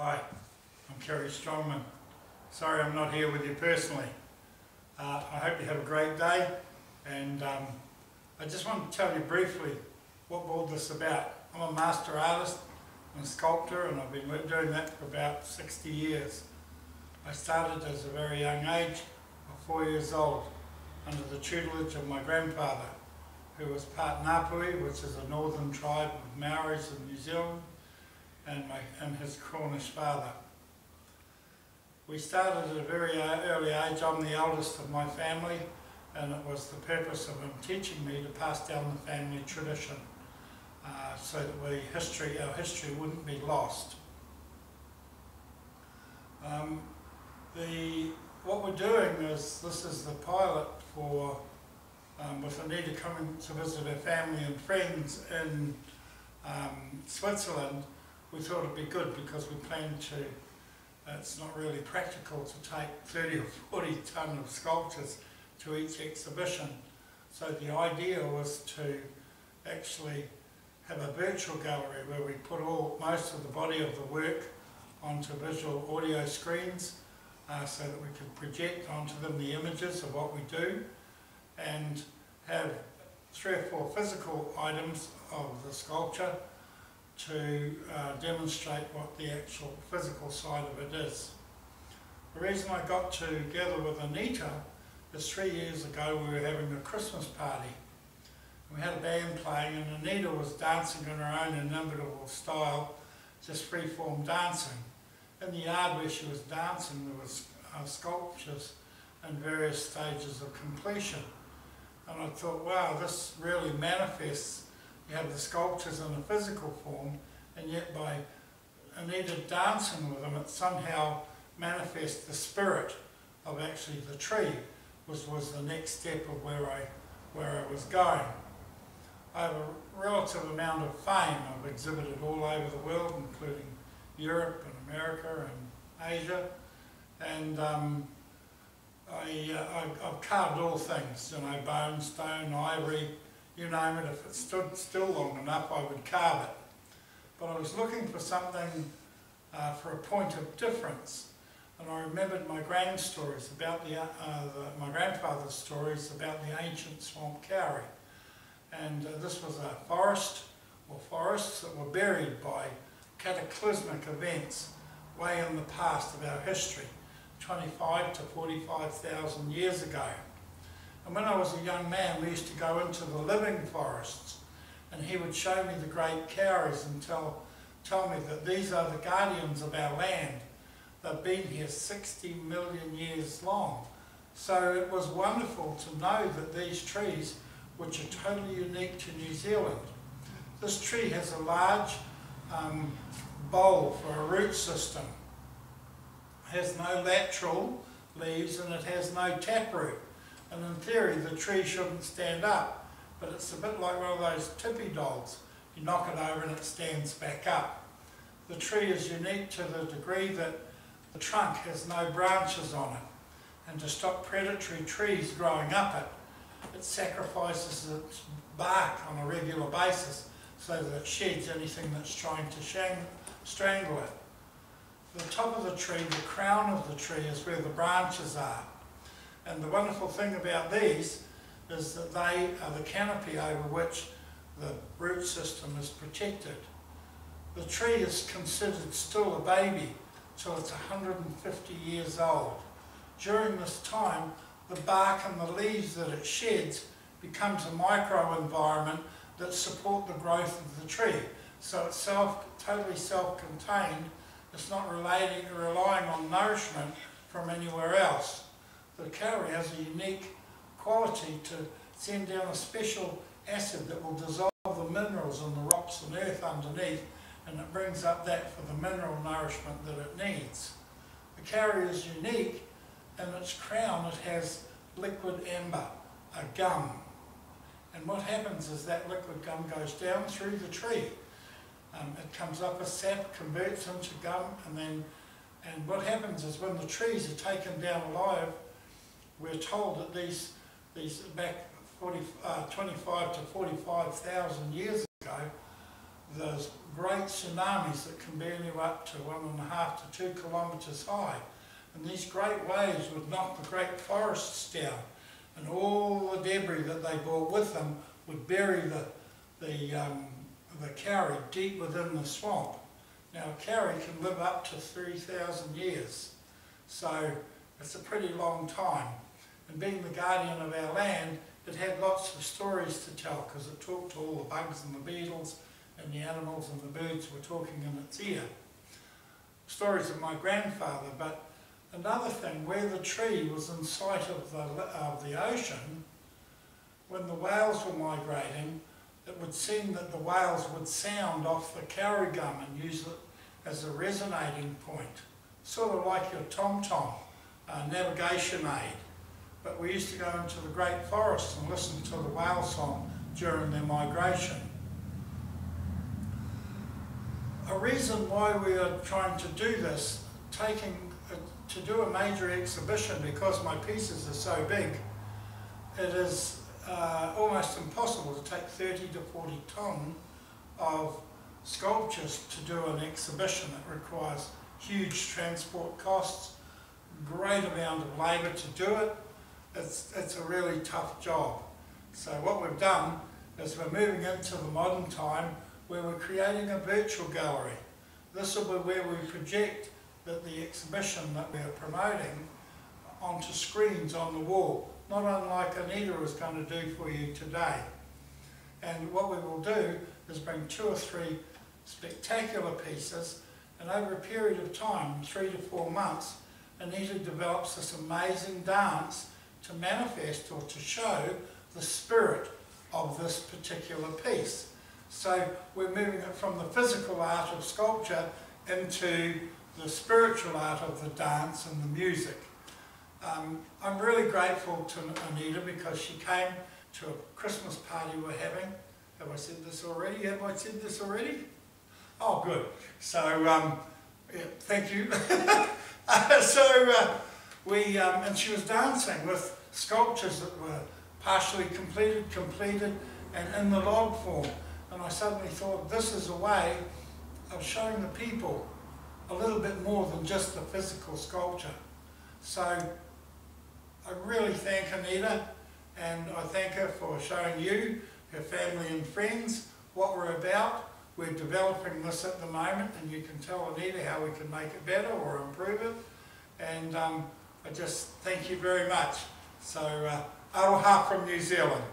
Hi, I'm Kerry Strongman. Sorry I'm not here with you personally. I hope you have a great day, and I just want to tell you briefly what all this about. I'm a master artist and sculptor, and I've been doing that for about 60 years. I started as a very young age, of 4 years old, under the tutelage of my grandfather, who was part Ngāpuhi, which is a northern tribe of Maoris in New Zealand, and his Cornish father. We started at a very early age. I'm the eldest of my family, and it was the purpose of him teaching me to pass down the family tradition so that our history wouldn't be lost. What we're doing is, this is the pilot for, with Anita coming to visit her family and friends in Switzerland. We thought it'd be good because we planned to, it's not really practical to take 30 or 40 tonne of sculptures to each exhibition. So the idea was to actually have a virtual gallery where we put most of the body of the work onto visual audio screens so that we could project onto them the images of what we do, and have 3 or 4 physical items of the sculpture to demonstrate what the actual physical side of it is. The reason I got together with Anita is 3 years ago we were having a Christmas party. We had a band playing, and Anita was dancing in her own inimitable style, just free-form dancing. In the yard where she was dancing there was sculptures in various stages of completion. And I thought, wow, this really manifests. You have the sculptures in a physical form, and yet by Anita dancing with them, it somehow manifests the spirit of actually the tree, which was the next step of where I was going. I have a relative amount of fame. I've exhibited all over the world, including Europe and America and Asia, and I've carved all things, you know, bone, stone, ivory, you name it. If it stood still long enough, I would carve it. But I was looking for something, for a point of difference, and I remembered my grand stories about my grandfather's stories about the ancient swamp Kauri. And this was a forest, or forests that were buried by cataclysmic events way in the past of our history, 25 to 45,000 years ago. And when I was a young man, we used to go into the living forests, and he would show me the great Kauris and tell me that these are the guardians of our land. They've been here 60 million years long. So it was wonderful to know that these trees, which are totally unique to New Zealand. This tree has a large bowl for a root system. It has no lateral leaves, and it has no taproot. And in theory the tree shouldn't stand up, but it's a bit like one of those tippy dogs. You knock it over and it stands back up. The tree is unique to the degree that the trunk has no branches on it, and to stop predatory trees growing up it sacrifices its bark on a regular basis so that it sheds anything that's trying to strangle it. The top of the tree, the crown of the tree, is where the branches are. And the wonderful thing about these is that they are the canopy over which the root system is protected. The tree is considered still a baby till it's 150 years old. During this time, the bark and the leaves that it sheds becomes a microenvironment that support the growth of the tree. So it's totally self-contained. It's not relying on nourishment from anywhere else. The kauri has a unique quality to send down a special acid that will dissolve the minerals in the rocks and earth underneath, and it brings up that for the mineral nourishment that it needs. The kauri is unique. In its crown it has liquid amber, a gum. And what happens is that liquid gum goes down through the tree. It comes up as sap, converts into gum, and what happens is when the trees are taken down alive, we're told that these back 25 to 45,000 years ago, there's great tsunamis that can be anywhere up to 1.5 to 2 kilometres high. And these great waves would knock the great forests down, and all the debris that they brought with them would bury the Kerry deep within the swamp. Now Kerry can live up to 3,000 years, so it's a pretty long time. And being the guardian of our land, it had lots of stories to tell, because it talked to all the bugs and the beetles, and the animals and the birds were talking in its ear. Stories of my grandfather. But another thing, where the tree was in sight of the ocean, when the whales were migrating, it would seem that the whales would sound off the Kerry gum and use it as a resonating point, sort of like your tom-tom, navigation aid. But we used to go into the great forest and listen to the whale song during their migration. A reason why we are trying to do this, to do a major exhibition, because my pieces are so big, it is almost impossible to take 30 to 40 tonne of sculptures to do an exhibition. It requires huge transport costs, great amount of labour to do it. It's a really tough job. So what we've done is we're moving into the modern time where we're creating a virtual gallery. This will be where we project the exhibition that we're promoting onto screens on the wall, not unlike Anita is going to do for you today. And what we will do is bring 2 or 3 spectacular pieces, and over a period of time, 3 to 4 months, Anita develops this amazing dance to manifest or to show the spirit of this particular piece. So we're moving it from the physical art of sculpture into the spiritual art of the dance and the music. I'm really grateful to Anita because she came to a Christmas party we're having. Have I said this already? Have I said this already? Oh, good. So, yeah, thank you. And she was dancing with sculptures that were partially completed, and in the log form. And I suddenly thought, this is a way of showing the people a little bit more than just the physical sculpture. So I really thank Anita, and I thank her for showing you, her family and friends, what we're about. We're developing this at the moment, and you can tell Anita how we can make it better or improve it. And I just thank you very much. So, aroha from New Zealand.